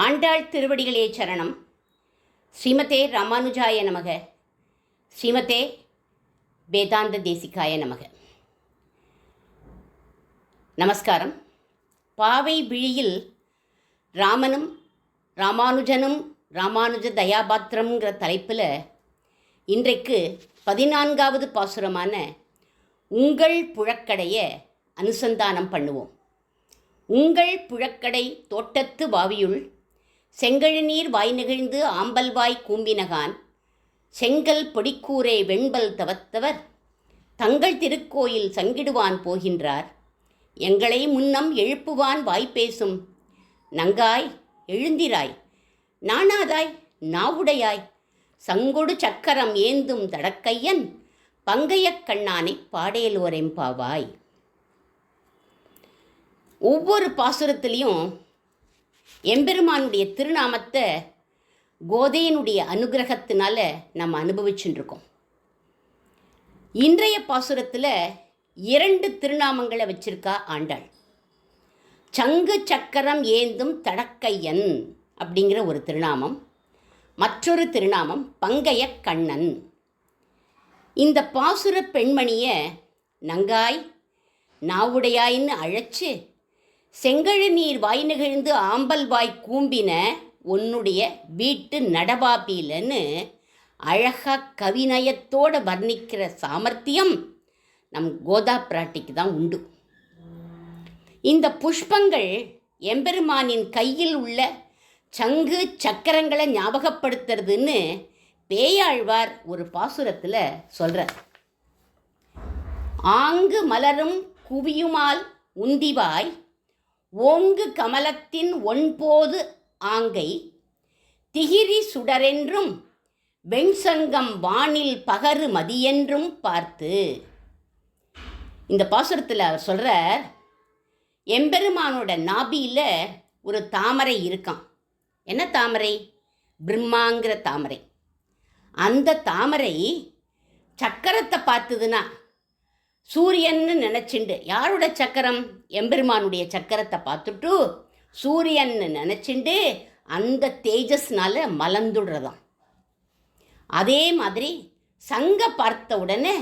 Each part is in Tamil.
ஆண்டாள் திருவடிகளே சரணம். ஸ்ரீமதே ராமானுஜாய நமக. ஸ்ரீமதே வேதாந்த தேசிகாய நமக. நமஸ்காரம். பாவை விழியில் ராமனும் ராமானுஜனும் ராமானுஜ தயாபாத்திரம்ங்கிற தலைப்பில் இன்றைக்கு 14வது பாசுரமான உங்கள் புழக்கடையை அனுசந்தானம் பண்ணுவோம். உங்கள் புழக்கடை தோட்டத்து வாவியுள் செங்கழுநீர் வாய் நெகிழ்ந்து ஆம்பல்வாய் கூம்பினகான் செங்கல் பொடிக்கூரை வெண்பல் தவத்தவர் தங்கள் திருக்கோயில் சங்கிடுவான் போகின்றார் எங்களை முன்னம் எழுப்புவான் வாய்ப்பேசும் நங்காய் எழுந்திராய் நாணாதாய் நாவுடையாய் சங்கொடு சக்கரம் ஏந்தும் தடக்கையன் பங்கையக் கண்ணானை பாடேலோரெம்பாவாய். ஒவ்வொரு பாசுரத்துலேயும் எம்பெருமானுடைய திருநாமத்தை கோதையினுடைய அனுகிரகத்தினால நம்ம அனுபவிச்சுட்டுருக்கோம். இன்றைய பாசுரத்தில் 2 திருநாமங்களை வச்சிருக்கா ஆண்டாள். சங்கு சக்கரம் ஏந்தும் தடக்கையன் அப்படிங்கிற ஒரு திருநாமம், மற்றொரு திருநாமம் பங்கைய கண்ணன். இந்த பாசுர பெண்மணியை நங்காய் நாவுடையாயின்னு அழைச்சி செங்கழு நீர் வாய் நெகிழ்ந்து ஆம்பல் வாய் கூம்பின உன்னுடைய வீட்டு நடவாப்பிலன்னு அழகாக கவிநயத்தோடு வர்ணிக்கிற சாமர்த்தியம் நம் கோதா பிராட்டிக்கு தான் உண்டு. இந்த புஷ்பங்கள் எம்பெருமானின் கையில் உள்ள சங்கு சக்கரங்களை ஞாபகப்படுத்துறதுன்னு பேயாழ்வார் ஒரு பாசுரத்தில் சொல்கிறார். ஆங்கு மலரும் குவியுமால் உந்திவாய் ஓங்கு கமலத்தின் ஒன்போது ஆங்கை திகிரி சுடரென்றும் வெண்சங்கம் வானில் பகரு மதியென்றும் பார்த்து. இந்த பாசுரத்தில் அவர் சொல்கிறார், எம்பெருமானோட நாபியில் ஒரு தாமரை இருக்கான். என்ன தாமரை? பிரம்மாங்கிற தாமரை. அந்த தாமரை சக்கரத்தை பார்த்ததுன்னா சூரியன்னு நினச்சிண்டு, யாரோட சக்கரம்? எம்பெருமானுடைய சக்கரத்தை பார்த்துட்டு சூரியன்னு நினச்சிண்டு அந்த தேஜஸ்னால் மலர்ந்துடுறதாம். அதே மாதிரி சங்க பார்த்த உடனே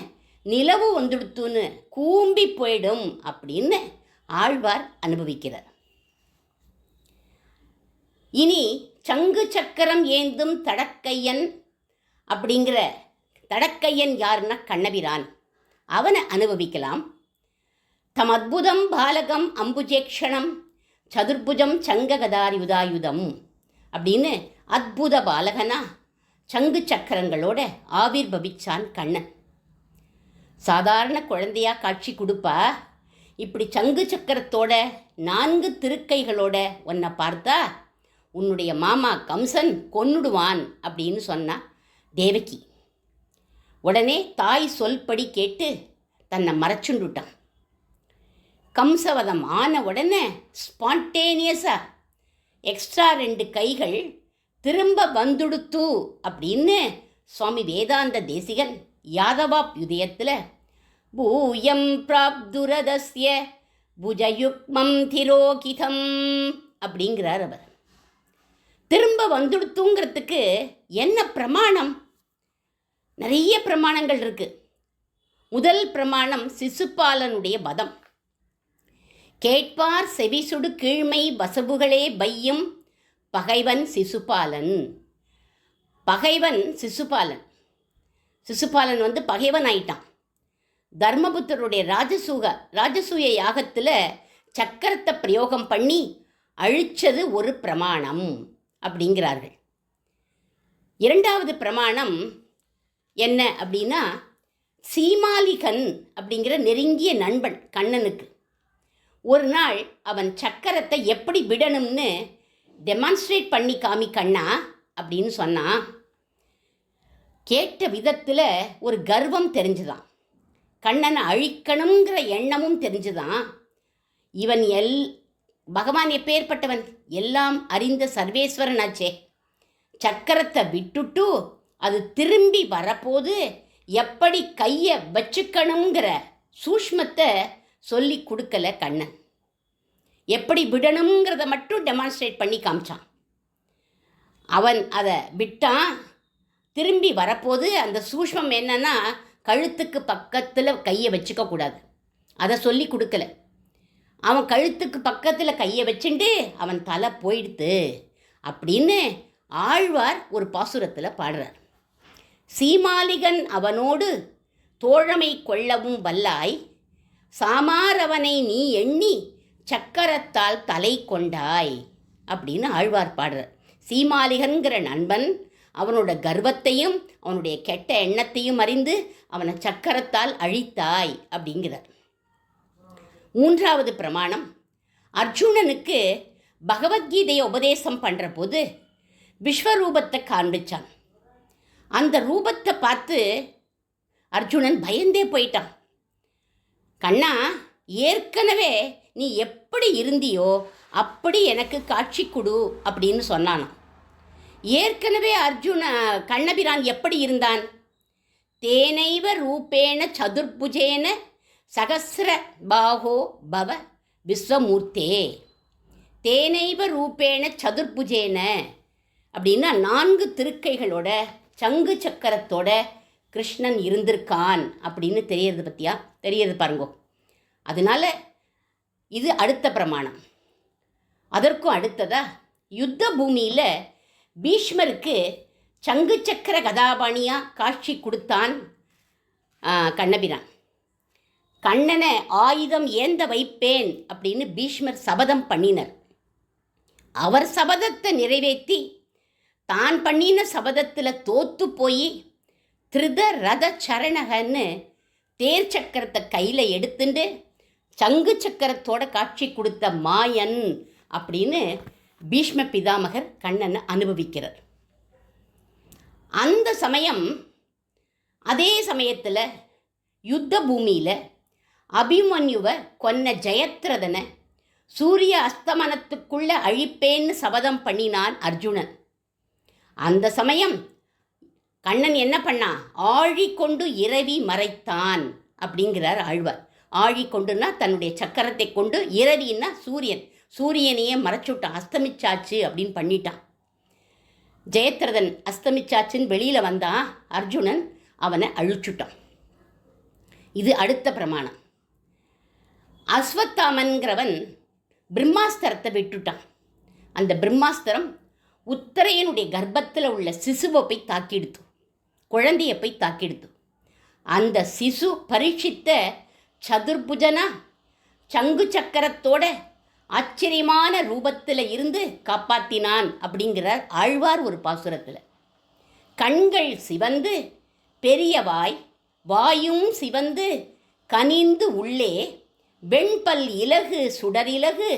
நிலவு வந்துடுத்துன்னு கூம்பி போயிடும் அப்படின்னு ஆழ்வார் அனுபவிக்கிறார். இனி சங்கு சக்கரம் ஏந்தும் தடக்கையன் அப்படிங்கிற தடக்கையன் யாருன்னா கண்ணபிரான். அவனை அனுபவிக்கலாம். தம் அத்புதம் பாலகம் அம்புஜேக்ஷணம் சதுர்புஜம் சங்ககதாயுதாயுதம் அப்படின்னு அத்புத பாலகனா சங்கு சக்கரங்களோட ஆவிர்பவிச்சான் கண்ணன். சாதாரண குழந்தையாக காட்சி கொடுப்பா. இப்படி சங்கு சக்கரத்தோட 4 திருக்கைகளோட உன்னை பார்த்தா உன்னுடைய மாமா கம்சன் கொன்னுடுவான் அப்படின்னு சொன்னா தேவகி. உடனே தாய் சொல்படி கேட்டு தன்னை மறைச்சுண்டுட்டான். கம்சவதம் ஆன உடனே ஸ்பான்டேனியஸாக எக்ஸ்ட்ரா 2 கைகள் திரும்ப வந்துடுத்து அப்படின்னு சுவாமி வேதாந்த தேசிகன் யாதவாப்யுதயத்தில் பூயம் பிராப்துரதஸ்ய புஜயுக்மம் திரோகிதம் அப்படிங்கிறார் அவர். திரும்ப வந்துடுத்துங்கிறதுக்கு என்ன பிரமாணம்? நிறைய பிரமாணங்கள் இருக்குது. முதல் பிரமாணம் சிசுபாலனுடைய வதம். கேட்பார் செவிசுடு கீழ்மை வசபுகளே பையும் பகைவன் சிசுபாலன். பகைவன் சிசுபாலன். சிசுபாலன் பகைவன் ஆயிட்டான். தர்மபுத்தருடைய ராஜசூய யாகத்தில் சக்கரத்தை பிரயோகம் பண்ணி அழிச்சது ஒரு பிரமாணம் அப்படிங்கிறார்கள். 2வது பிரமாணம் என்ன அப்படின்னா, சீமாலிகன் அப்படிங்கிற நெருங்கிய நண்பன் கண்ணனுக்கு ஒரு நாள் அவன் சக்கரத்தை எப்படி விடணும்னு டெமான்ஸ்ட்ரேட் பண்ணி காமி கண்ணா அப்படின்னு சொன்னான். கேட்ட விதத்தில் ஒரு கர்வம் தெரிஞ்சுதான். கண்ணனை அழிக்கணுங்கிற எண்ணமும் தெரிஞ்சுதான். இவன் பகவான் எப்பேற்பட்டவன்? எல்லாம் அறிந்த சர்வேஸ்வரனாச்சே. சக்கரத்தை விட்டுட்டு அது திரும்பி வரப்போது எப்படி கையை வச்சுக்கணுங்கிற சூஷ்மத்தை சொல்லி கொடுக்கல கண்ணன். எப்படி விடணுங்கிறத மட்டும் டெமான்ஸ்ட்ரேட் பண்ணி காமிச்சான். அவன் அதை விட்டான். திரும்பி வரப்போது அந்த சூஷ்மம் என்னன்னா, கழுத்துக்கு பக்கத்தில் கையை வச்சுக்கக்கூடாது. அதை சொல்லி கொடுக்கல. அவன் கழுத்துக்கு பக்கத்தில் கையை வச்சுட்டு அவன் தலை போயிடுத்து அப்படின்னு ஆழ்வார் ஒரு பாசுரத்தில் பாடுறார். சீமாலிகன் அவனோடு தோழமை கொள்ளவும் வல்லாய், சாமாரவனை நீ எண்ணி சக்கரத்தால் தலை கொண்டாய் அப்படின்னு ஆழ்வார் பாடுறார். சீமாலிகன்கிற நண்பன் அவனோட கர்வத்தையும் அவனுடைய கெட்ட எண்ணத்தையும் அறிந்து அவனை சக்கரத்தால் அழித்தாய் அப்படிங்கிறார். மூன்றாவது பிரமாணம், அர்ஜுனனுக்கு பகவத்கீதையை உபதேசம் பண்ணுற போது விஸ்வரூபத்தை காண்பிச்சான். அந்த ரூபத்தை பார்த்து அர்ஜுனன் பயந்தே போயிட்டான். கண்ணா, ஏற்கனவே நீ எப்படி இருந்தியோ அப்படி எனக்கு காட்சி கொடு அப்படின்னு சொன்னானான். ஏற்கனவே கண்ணபிரான் எப்படி இருந்தான்? தேனைவ ரூபேண சதுர்புஜேன சகசிர பாகோ பவ விஸ்வமூர்த்தே. தேனைவ ரூபேண சதுர்புஜேன அப்படின்னா 4 திருக்கைகளோட சங்கு சக்கரத்தோட கிருஷ்ணன் இருந்திருக்கான் அப்படின்னு தெரியறது பாருங்கோ. அதனால் இது அடுத்த பிரமாணம். அதற்கும் அடுத்ததா யுத்த பூமியில் பீஷ்மருக்கு சங்கு சக்கர கதாபாணியாக காட்சி கொடுத்தான் கண்ணபிரான். கண்ணனை ஆயுதம் ஏந்த வைப்பேன் அப்படின்னு பீஷ்மர் சபதம் பண்ணினர். அவர் சபதத்தை நிறைவேற்றி தான் பண்ணின சபதத்தில் தோத்து போய் திருத ரத சரணகன்னு தேர் சக்கரத்தை கையில் எடுத்துட்டு சங்கு சக்கரத்தோட காட்சி கொடுத்த மாயன் அப்படின்னு பீஷ்ம பிதாமகர் கண்ணனை அனுபவிக்கிறார். அந்த சமயம், அதே சமயத்தில் யுத்த பூமியில் அபிமன்யுவை கொன்ன ஜெயத்ரதனை சூரிய அஸ்தமனத்துக்குள்ளே அழிப்பேன்னு சபதம் பண்ணினான் அர்ஜுனன். அந்த சமயம் கண்ணன் என்ன பண்ணான்? ஆழி கொண்டு இரவி மறைத்தான் அப்படிங்கிறார் ஆழ்வார். ஆழி கொண்டுன்னா தன்னுடைய சக்கரத்தை கொண்டு, இரவின்னா சூரியனையே மறைச்சுட்டான், அஸ்தமிச்சாச்சு அப்படின்னு பண்ணிட்டான். ஜெயத்ரதன் அஸ்தமிச்சாச்சுன்னு வெளியில் வந்தான். அர்ஜுனன் அவனை அழிச்சுட்டான். இது அடுத்த பிரமாணம். அஸ்வத்தாமன்கிறவன் பிரம்மாஸ்திரத்தை விட்டுட்டான். அந்த பிரம்மாஸ்திரம் உத்தரையனுடைய கர்ப்பத்தில் உள்ள சிசுவை போய் தாக்கிடுத்து, குழந்தையை போய் தாக்கிடுத்து. அந்த சிசு பரீட்சித்த சதுர்புஜனா சங்கு சக்கரத்தோட ஆச்சரியமான ரூபத்தில் இருந்து காப்பாற்றினான் அப்படிங்கிறார் ஆழ்வார் ஒரு பாசுரத்தில். கண்கள் சிவந்து பெரியவாய், வாயும் சிவந்து கனிந்து உள்ளே வெண்பல் இலகு சுடரிலகு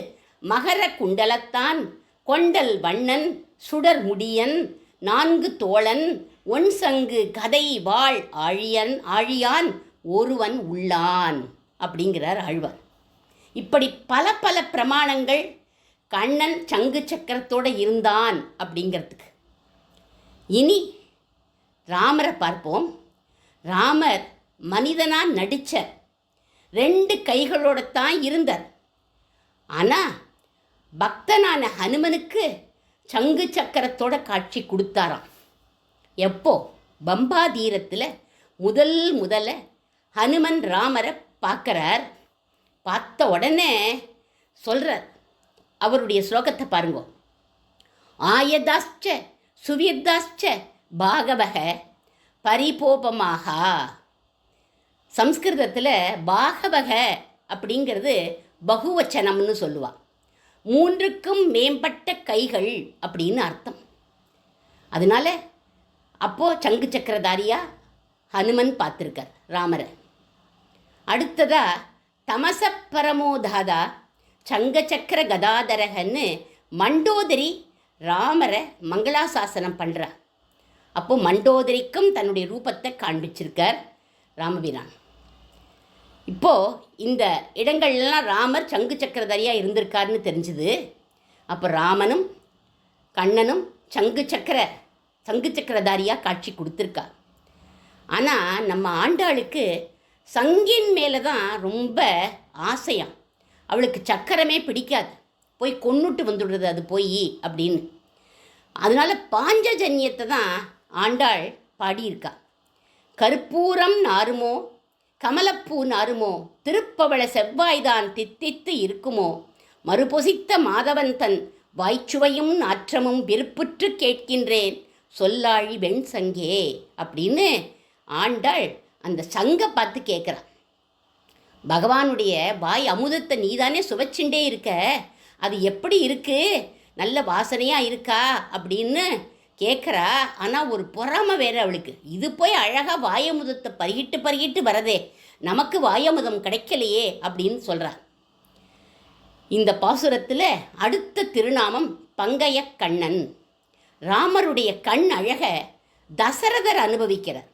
மகர குண்டலத்தான் கொண்டல் வண்ணன் சுடர் முடியன் 4 தோழன் ஒன்சங்கு கதை வாழ் ஆழியான் ஒருவன் உள்ளான் அப்படிங்கிறார் ஆழ்வார். இப்படி பல பல பிரமாணங்கள் கண்ணன் சங்கு சக்கரத்தோடு இருந்தான் அப்படிங்கிறதுக்கு. இனி ராமரை பார்ப்போம். ராமர் மனிதனாக நடித்த 2 கைகளோடு தான் இருந்தார். ஆனால் பக்தனான ஹனுமனுக்கு சங்கு சக்கரத்தோட காட்சி கொடுத்தாராம். எப்போ? பம்பா தீரத்தில் முதல்ல ஹனுமன் ராமரை பார்க்குறார். பார்த்த உடனே சொல்கிறார், அவருடைய ஸ்லோகத்தை பாருங்கோ. ஆயதாஸ்ச சுவியதாஸ்ச பாகவக பரிபோபமாக. சம்ஸ்கிருதத்தில் பாகவக அப்படிங்கிறது பகுவச்சனம்னு சொல்லுவாள். 3க்கும் மேம்பட்ட கைகள் அப்படின்னு அர்த்தம். அதனால் அப்போது சங்கு சக்கரதாரியாக ஹனுமன் பார்த்துருக்கார் ராமரை. அடுத்ததாக தமச பரமோதாதா சங்கச்சக்கர கதாதரகன்னு மண்டோதரி ராமரை மங்களாசாசனம் பண்ணுறார். அப்போது மண்டோதரிக்கும் தன்னுடைய ரூபத்தை காண்பிச்சிருக்கார் ராமபிரான். இப்போது இந்த இடங்கள்லாம் ராமர் சங்கு சக்கரதாரியாக இருந்திருக்காருன்னு தெரிஞ்சுது. அப்போ ராமனும் கண்ணனும் சங்கு சக்கரதாரியாக காட்சி கொடுத்துருக்கா. ஆனால் நம்ம ஆண்டாளுக்கு சங்கின் மேலே தான் ரொம்ப ஆசையாம். அவளுக்கு சக்கரமே பிடிக்காது, போய் கொன்னுட்டு வந்துடுறது அது போய் அப்படின்னு. அதனால் பாஞ்சஜன்யத்தை தான் ஆண்டாள் பாடியிருக்கா. கற்பூரம் நாருமோ கமலப்பூ நாருமோ திருப்பவள செவ்வாய்தான் தித்தித்து இருக்குமோ மறுபொசித்த மாதவன் தன் வாய்ச்சுவையும் நாற்றமும் விருப்புற்று கேட்கின்றேன் சொல்லாழி வெண் சங்கே அப்படின்னு ஆண்டாள் அந்த சங்கை பார்த்து கேட்குறான். பகவானுடைய வாய் அமுதத்தை நீதானே சுவைச்சுண்டே இருக்க, அது எப்படி இருக்கு, நல்ல வாசனையாக இருக்கா அப்படின்னு கேட்குறா. ஆனால் ஒரு பொறாமை வேறு அவளுக்கு. இது போய் அழகாக வாயமுதத்தை பருகிட்டு வரதே, நமக்கு வாயமுதம் கிடைக்கலையே அப்படின்னு சொல்கிறா. இந்த பாசுரத்தில் அடுத்த திருநாமம் பங்கைய கண்ணன். ராமருடைய கண் அழக தசரதர் அனுபவிக்கிறார்.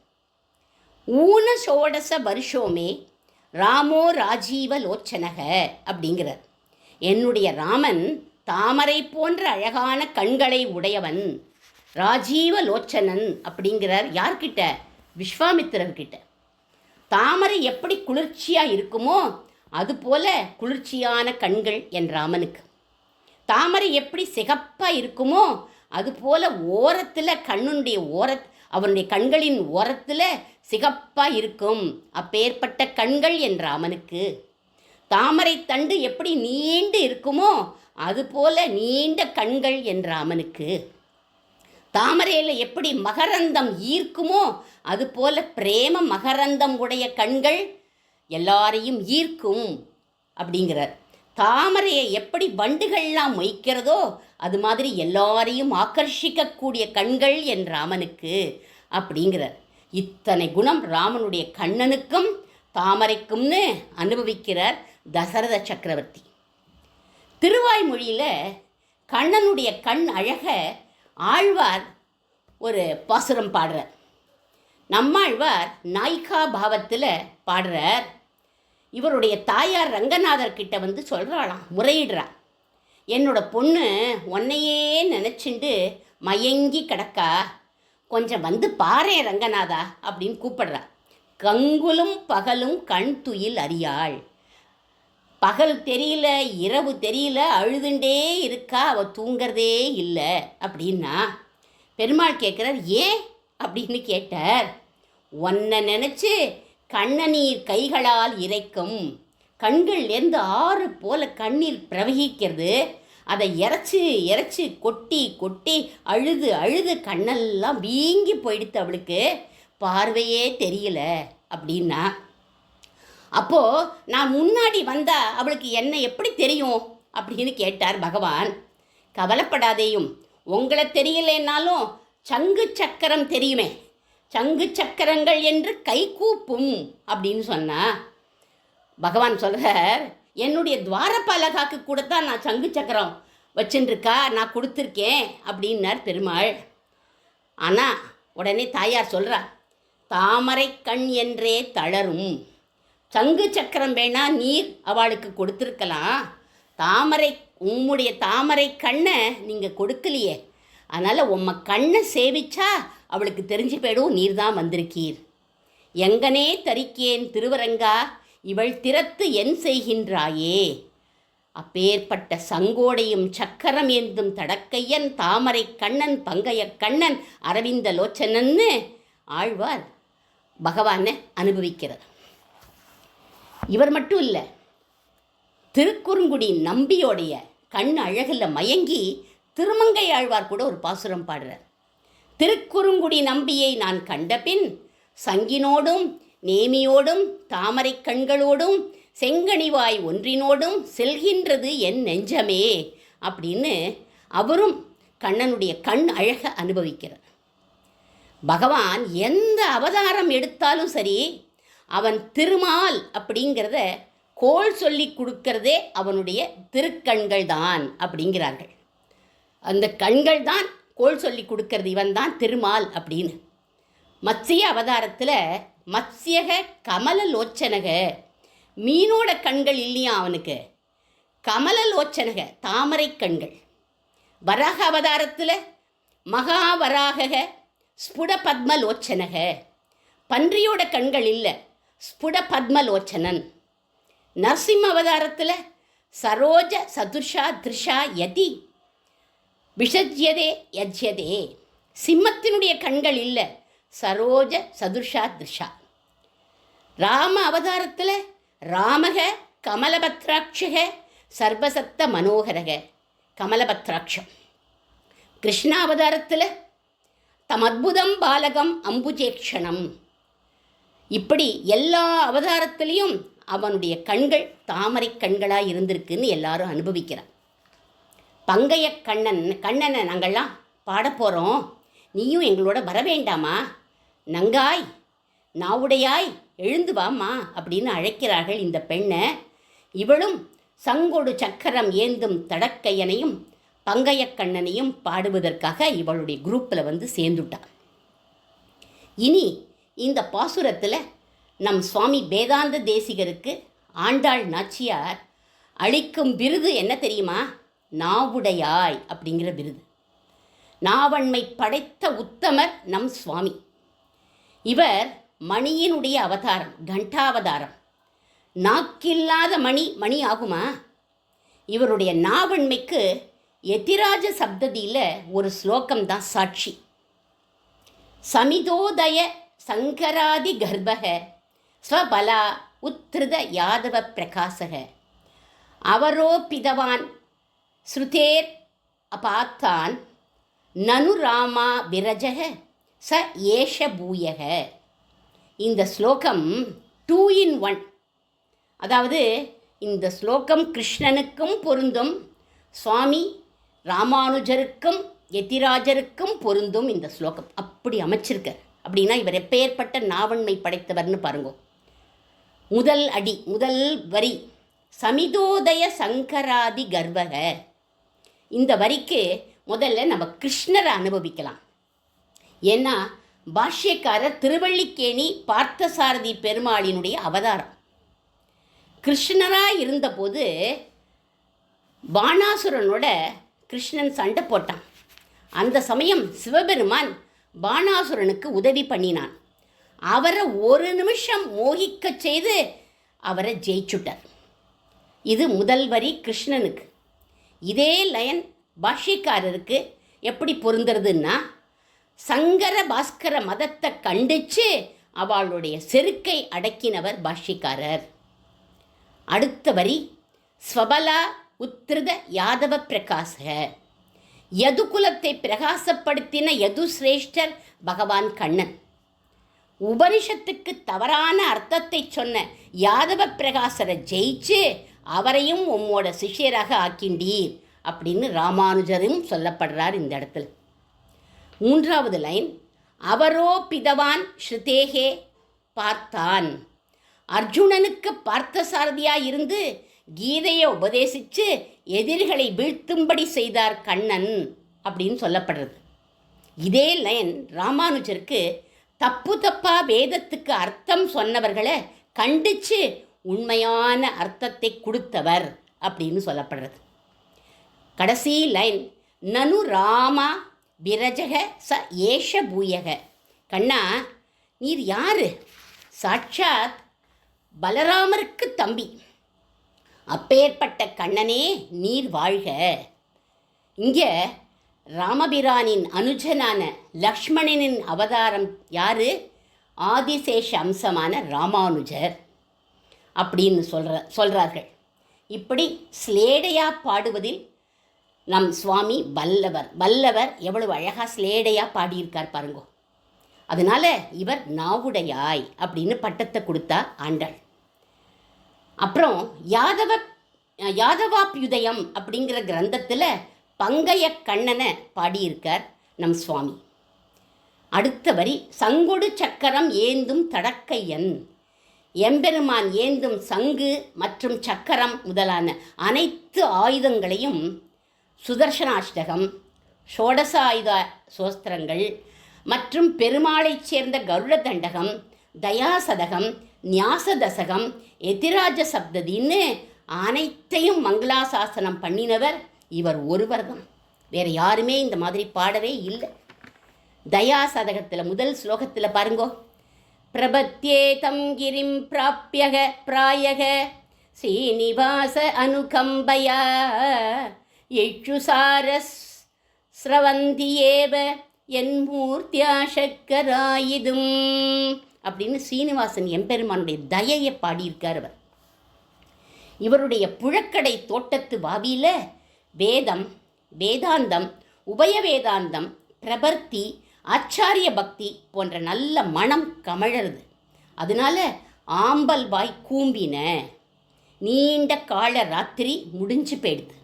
ஊன சோடச வருஷோமே ராமோ ராஜீவ லோச்சனக அப்படிங்கிறார். என்னுடைய ராமன் தாமரை போன்ற அழகான கண்களை உடையவன், ராஜீவ லோச்சனன் அப்படிங்கிறார். யார்கிட்ட? விஸ்வாமித்திரர்கிட்ட. தாமரை எப்படி குளிர்ச்சியாக இருக்குமோ அதுபோல குளிர்ச்சியான கண்கள் என் ராமனுக்கு. தாமரை எப்படி சிகப்பாக இருக்குமோ அதுபோல ஓரத்தில் கண்ணுடைய அவனுடைய கண்களின் ஓரத்தில் சிகப்பாக இருக்கும். அப்பேற்பட்ட கண்கள் என் ராமனுக்கு. தாமரை தண்டு எப்படி நீண்டு இருக்குமோ அதுபோல நீண்ட கண்கள் என் ராமனுக்கு. தாமரையில் எப்படி மகரந்தம் ஈர்க்குமோ அதுபோல பிரேம மகரந்தம் உடைய கண்கள் எல்லாரையும் ஈர்க்கும் அப்படிங்கிறார். தாமரையை எப்படி வண்டுகள்லாம் மொய்க்கிறதோ அது மாதிரி எல்லாரையும் ஆக்கர்ஷிக்கக்கூடிய கண்கள் என் ராமனுக்கு அப்படிங்கிறார். இத்தனை குணம் ராமனுடைய கண்ணனுக்கும் தாமரைக்கும்னு அனுபவிக்கிறார் தசரத சக்கரவர்த்தி. திருவாய்மொழியில் கண்ணனுடைய கண் அழக ஆழ்வார் ஒரு பாசுரம் பாடுறார். நம்மாழ்வார் நாய்கா பாவத்தில் பாடுறார். இவருடைய தாயார் ரங்கநாதர் கிட்ட வந்து சொல்கிறாளாம், முறையிடுறா. என்னோட பொண்ணு உன்னையே நினச்சிண்டு மயங்கி கிடக்கா, கொஞ்சம் வந்து பாரே ரங்கநாதா அப்படின்னு கூப்பிடுறா. கங்குலும் பகலும் கண் துயில் அறியாள். பகல் தெரியல, இரவு தெரியல, அழுதுண்டே இருக்கா, அவள் தூங்கிறதே இல்லை அப்படின்னா பெருமாள் கேட்குறார், ஏன் அப்படின்னு கேட்டார். உன்னை நினச்சி கண்ணநீர் கைகளால் இறைக்கும். கண்கள்லேருந்து ஆறு போல கண்ணீர் பிரவகிக்கிறது. அதை இறைச்சி கொட்டி அழுது கண்ணெல்லாம் வீங்கி போயிடுத்து, அவளுக்கு பார்வையே தெரியல அப்படின்னா. அப்போது நான் முன்னாடி வந்தால் அவளுக்கு என்ன எப்படி தெரியும் அப்படின்னு கேட்டார் பகவான். கவலைப்படாதேயும், உங்களை தெரியலைன்னாலும் சங்கு சக்கரம் தெரியுமே, சங்கு சக்கரங்கள் என்று கை கூப்பும் அப்படின்னு சொன்னா. பகவான் சொல்கிறார், என்னுடைய துவாரபாலகாக்கு கூடத்தான் நான் சங்கு சக்கரம் வச்சுருக்கா, நான் கொடுத்துருக்கேன் அப்படின்னார் பெருமாள். ஆனால் உடனே தாயார் சொல்கிறா, தாமரை கண் என்றே தளரும். சங்கு சக்கரம் வேணா நீர் அவளுக்கு கொடுத்துருக்கலாம், உம்முடைய தாமரை கண்ணை நீங்கள் கொடுக்கலையே, அதனால் உம்மை கண்ணை சேவிச்சா அவளுக்கு தெரிஞ்சு போயிடும் நீர் தான் வந்திருக்கீர். எங்கனே தரிக்கேன் திருவரங்கா இவள் திறத்து என் செய்கின்றாயே. அப்பேற்பட்ட சங்கோடையும் சக்கரம் ஏந்தும் தடக்கையன் தாமரை கண்ணன் பங்கைய கண்ணன் அரவிந்த லோச்சனன்னு ஆழ்வார் பகவானை அனுபவிக்கிறார். இவர் மட்டும் இல்லை, திருக்குறுங்குடி நம்பியோடைய கண் அழகில் மயங்கி திருமங்கை ஆழ்வார் கூட ஒரு பாசுரம் பாடுறார். திருக்குறுங்குடி நம்பியை நான் கண்டபின் சங்கினோடும் நேமியோடும் தாமரை கண்களோடும் செங்கனிவாய் ஒன்றினோடும் செல்கின்றது என் நெஞ்சமே அப்படின்னு அவரும் கண்ணனுடைய கண் அழக அனுபவிக்கிறார். பகவான் எந்த அவதாரம் எடுத்தாலும் சரி, அவன் திருமால் அப்படிங்கிறத கோள் சொல்லி கொடுக்கறதே அவனுடைய திருக்கண்கள் தான் அப்படிங்கிறார்கள். அந்த கண்கள் தான் கோள் சொல்லி கொடுக்கறது, இவன் தான் திருமால் அப்படின்னு. மத்ஸ்ய அவதாரத்தில் மத்ஸ்யக கமலலோச்சனக, மீனோட கண்கள் இல்லையா அவனுக்கு, கமலலோச்சனக தாமரை கண்கள். வராக அவதாரத்தில் மகாவராக ஸ்புட பத்மலோச்சனக, பன்றியோட கண்கள் இல்லை, ஸ்புட பத்மலோச்சனன். நரசிம்ம அவதாரத்தில் சரோஜ சதுஷா திருஷா யதி, விஷஜ்யதே யஜ்யதே, சிம்மத்தினுடைய கண்கள் இல்லை, சரோஜ சதுர்ஷா திருஷா. ராம அவதாரத்தில் ராமக கமலபத்ராட்சக சர்வசத்த மனோகரக, கமலபத்ராட்சம். கிருஷ்ணாவதாரத்தில் தம் அத்புதம் பாலகம் அம்புஜேக்ஷணம். இப்படி எல்லா அவதாரத்திலையும் அவனுடைய கண்கள் தாமரை கண்களாக இருந்திருக்குன்னு எல்லாரும் அனுபவிக்கிறான். பங்கைய கண்ணனை நாங்கள்லாம் பாட போகிறோம், நீயும் எங்களோட வர வேண்டாமா, நங்காய் நாவுடையாய் எழுந்து வாமா அப்படின்னு அழைக்கிறார்கள் இந்த பெண்ணை. இவளும் சங்கொடு சக்கரம் ஏந்தும் தடக்கையனையும் பங்கைய கண்ணனையும் பாடுவதற்காக இவளுடைய குரூப்பில் வந்து சேர்ந்துட்டான். இனி இந்த பாசுரத்தில் நம் சுவாமி வேதாந்த தேசிகருக்கு ஆண்டாள் நாச்சியார் அளிக்கும் விருது என்ன தெரியுமா? நாவுடையாய் அப்படிங்கிற விருது. நாவன்மை படைத்த உத்தமர் நம் சுவாமி. இவர் மணியினுடைய அவதாரம், கண்டாவதாரம். நாக்கில்லாத மணி ஆகுமா? இவருடைய நாவன்மைக்கு எதிராஜ சப்ததியில் ஒரு ஸ்லோகம்தான் சாட்சி. சமிதோதய சங்கராதி கர்ப்பக ஸ்வபலா உத்ருத யாதவ பிரகாசக அவரோபிதவான் ஸ்ருதேர் அபாத்தான் நனு ராமா விரஜக ச ஏஷ பூயக. இந்த ஸ்லோகம் 2 in 1. அதாவது இந்த ஸ்லோகம் கிருஷ்ணனுக்கும் பொருந்தும், சுவாமி ராமானுஜருக்கும் எதிராஜருக்கும் பொருந்தும் இந்த ஸ்லோகம். அப்படி அமைச்சிருக்க. அப்படின்னா இவர் எப்பேற்பட்ட நாவன்மை படைத்தவர்னு பாருங்க. முதல் அடி, முதல் வரி சமிதோதய சங்கராதி கர்வக. இந்த வரிக்கு முதல்ல நம்ம கிருஷ்ணரை அனுபவிக்கலாம். ஏன்னா பாஷ்யக்காரர் திருவள்ளிக்கேணி பார்த்தசாரதி பெருமாளினுடைய அவதாரம். கிருஷ்ணராக இருந்தபோது பாணாசுரனோட கிருஷ்ணன் சண்டை போட்டான். அந்த சமயம் சிவபெருமான் பாணாசுரனுக்கு உதவி பண்ணினான். அவரை ஒரு நிமிஷம் மோகிக்க செய்து அவரை ஜெயிச்சுட்டார். இது முதல் வரி கிருஷ்ணனுக்கு. இதே லைன் பாஷ்யக்காரருக்கு எப்படி பொருந்துறதுன்னா, சங்கர பாஸ்கர மதத்தை கண்டிச்சு அவளுடைய செருக்கை அடக்கினவர் பாஷ்யக்காரர். அடுத்த வரி ஸ்வபலா உத்ருத யாதவ பிரகாசக. யதுகுலத்தை பிரகாசப்படுத்தின யது சிரேஷ்டர் பகவான் கண்ணன். உபனிஷத்துக்கு தவறான அர்த்தத்தை சொன்ன யாதவ பிரகாசரை ஜெயிச்சு அவரையும் உம்மோட சிஷ்யராக ஆக்கிண்டீர் அப்படின்னு ராமானுஜரும் சொல்லப்படுறார் இந்த இடத்துல. மூன்றாவது லைன் அவரோபிதவான் ஸ்ருதேகே பார்த்தான். அர்ஜுனனுக்கு பார்த்தசாரதியாக இருந்து கீதையை உபதேசித்து எதிரிகளை வீழ்த்தும்படி செய்தார் கண்ணன் அப்படின்னு சொல்லப்படுறது. இதே லைன் ராமானுஜருக்கு தப்பா வேதத்துக்கு அர்த்தம் சொன்னவர்களை கண்டித்து உண்மையான அர்த்தத்தை கொடுத்தவர் அப்படின்னு சொல்லப்படுறது. கடைசி லைன் நனு ராமா விரஜக ச ஏஷ பூயக. கண்ணா, நீர் யாரு? சாட்சாத் பலராமருக்கு தம்பி. அப்பேற்பட்ட கண்ணனே நீர் வாழ்க. இங்கே ராமபிரானின் அனுஜனான லக்ஷ்மணனின் அவதாரம் யாரு? ஆதிசேஷ அம்சமான ராமானுஜர் அப்படின்னு சொல்கிறார்கள். இப்படி ஸ்லேடையாக பாடுவதில் நம் சுவாமி வல்லவர் எவ்வளவு அழகாக ஸ்லேடையாக பாடியிருக்கார் பாருங்கோ. அதனால் இவர் நாவுடையாய் அப்படின்னு பட்டத்தை கொடுத்தா ஆண்டாள். அப்புறம் யாதவாபியுதயம் அப்படிங்கிற கிரந்தத்தில் பங்கைய கண்ணனை பாடியிருக்கார் நம் சுவாமி. அடுத்த வரி சங்கொடு சக்கரம் ஏந்தும் தடக்கையன். எம்பெருமான் ஏந்தும் சங்கு மற்றும் சக்கரம் முதலான அனைத்து ஆயுதங்களையும் சுதர்சனாஷ்டகம், ஷோடச ஆயுத சோஸ்திரங்கள் மற்றும் பெருமாளைச் சேர்ந்த கருட தண்டகம், தயாசதகம், ஞாசதசகம், எதிராஜ சப்ததின்னு அனைத்தையும் மங்களாசாசனம் பண்ணினவர் இவர் ஒருவர் தான். வேறு யாருமே இந்த மாதிரி பாடவே இல்லை. தயாசதகத்தில் முதல் ஸ்லோகத்தில் பாருங்கோ. பிரபத்யேதம் கிரிம் பிராப்யக பிராயக ஸ்ரீனிவாச அனுகம்பயா இச்சுசாரஸ் ஸ்ரவந்தியேவ என் மூர்த்தியாசக்கராயிதும் அப்படின்னு சீனிவாசன் எம்பெருமானுடைய தயையை பாடியிருக்கார் அவர். இவருடைய புழக்கடை தோட்டத்து வாவியில் வேதம், வேதாந்தம், உபய வேதாந்தம், பிரபர்த்தி, ஆச்சாரிய பக்தி போன்ற நல்ல மனம் கமழறது. அதனால ஆம்பல் வாய் கூம்பின, நீண்ட கால ராத்திரி முடிஞ்சு போயிடுது,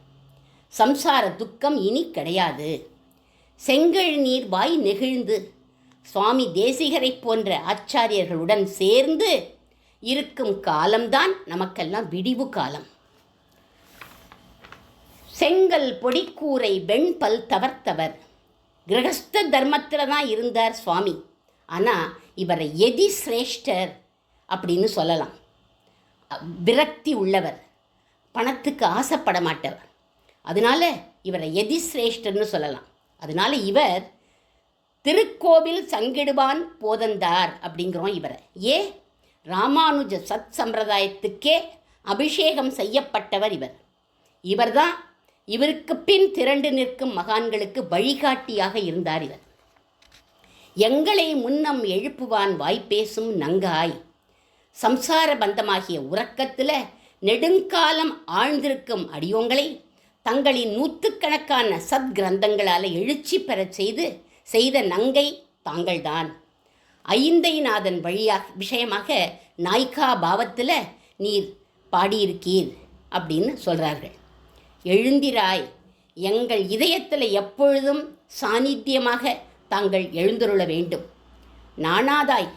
சம்சார துக்கம் இனி கிடையாது, செங்கழ் நீர் வாய் நெகிழ்ந்து சுவாமி தேசிகரை போன்ற ஆச்சாரியர்களுடன் சேர்ந்து இருக்கும் காலம்தான் நமக்கெல்லாம் விடிவு காலம். செங்கல் பொடிக்கூரை வெண்பல் தவர்த்தவர். கிரகஸ்த தர்மத்தில் தான் இருந்தார் சுவாமி. ஆனால் இவரை எதி சிரேஷ்டர் அப்படின்னு சொல்லலாம். விரக்தி உள்ளவர், பணத்துக்கு ஆசைப்பட மாட்டவர். அதனால இவரை எதி சிரேஷ்டர்னு சொல்லலாம். அதனால இவர் திருக்கோவில் சங்கிடுவான் போதந்தார் அப்படிங்கிறோம் இவரை. ராமானுஜ சத் சம்பிரதாயத்துக்கே அபிஷேகம் செய்யப்பட்டவர் இவர். இவர்தான் இவருக்கு பின் திரண்டு நிற்கும் மகான்களுக்கு வழிகாட்டியாக இருந்தார் இவர். எங்களை முன்னம் எழுப்புவான் வாய்ப்பேசும் நங்காய். சம்சார பந்தமாகிய உறக்கத்தில் நெடுங்காலம் ஆழ்ந்திருக்கும் அடியோங்களை தங்களின் நூற்றுக்கணக்கான சத்கிரந்தங்களால் எழுச்சி பெறச் செய்த நங்கை தாங்கள்தான். ஐந்தைநாதன் விஷயமாக நாய்கா பாவத்தில் நீர் பாடியிருக்கீர் அப்படின்னு சொல்கிறார்கள். எழுந்திராய், எங்கள் இதயத்தில் எப்பொழுதும் சாநித்தியமாக தாங்கள் எழுந்துருள வேண்டும். நாணாதாய்,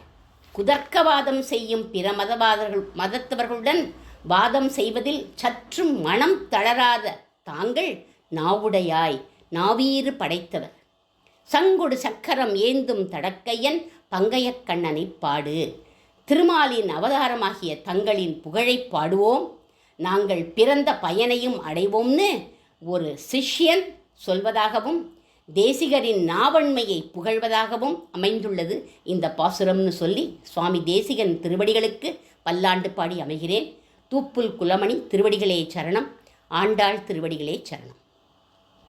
குதர்க்கவாதம் செய்யும் பிற மதத்தவர்களுடன் வாதம் செய்வதில் சற்றும் மனம் தளராத தாங்கள் நாவுடையாய், நாவீறு படைத்தவர். சங்கொடு சக்கரம் ஏந்தும் தடக்கையன் பங்கையக் கண்ணனை பாடு. திருமாலின் அவதாரமாகிய தங்களின் புகழை பாடுவோம், நாங்கள் பிறந்த பயனையும் அடைவோம்னு ஒரு சிஷ்யன் சொல்வதாகவும் தேசிகரின் நாவன்மையை புகழ்வதாகவும் அமைந்துள்ளது இந்த பாசுரம்னு சொல்லி சுவாமி தேசிகன் திருவடிகளுக்கு பல்லாண்டு பாடி அமைகிறேன். தூப்புல் குலமணி திருவடிகளே சரணம். ஆண்டாள் திருவடிகளே சரணம்.